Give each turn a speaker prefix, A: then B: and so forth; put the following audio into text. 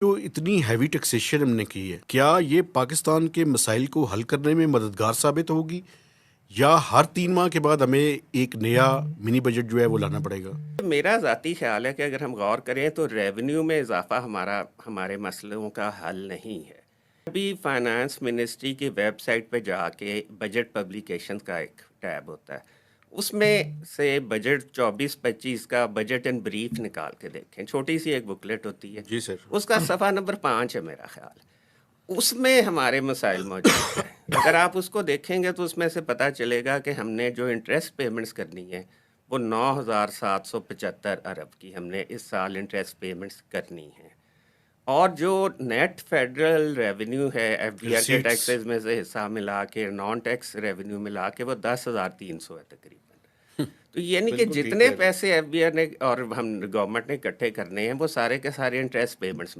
A: जो इतनी heavy taxation हमने की है, क्या ये पाकिस्तान के मसाइल को हल करने में मददगार साबित होगी या हर 3 माह के बाद हमें एक नया मिनी बजट जो है वो लाना पड़ेगा?
B: मेरा ज़ाती ख्याल है कि अगर हम गौर करें तो रेवेन्यू में इजाफा हमारे मसलों का हल नहीं है। अभी फाइनेंस मिनिस्ट्री की वेबसाइट पे जाके बजट पब्लिकेशन का एक टैब होता है, उसमें से बजट 24-25 का बजट इन ब्रीफ निकाल के देखें, छोटी सी एक बुकलेट होती है,
A: जी सर।
B: उसका सफ़ा नंबर 5 है मेरा ख्याल। उसमें हमारे मसाइल मौजूद हैं। अगर आप उसको देखेंगे तो उसमें से पता चलेगा कि हमने जो इंटरेस्ट पेमेंट्स करनी है वो 9,775 अरब की हमने इस साल इंटरेस्ट पेमेंट्स करनी है। और जो नेट फेडरल रेवेन्यू है एफबीआर के
A: रिसीट्स।
B: टैक्सेस में से हिस्सा मिला के नॉन टैक्स रेवेन्यू मिला के वो 10,300 है तकरीबन। तो यानी कि
A: बिल्कुल ठीक
B: जितने
A: कह रहे हैं।
B: पैसे एफबीआर ने और हम गवर्नमेंट ने इकट्ठे करने हैं वो सारे के सारे इंटरेस्ट पेमेंट्स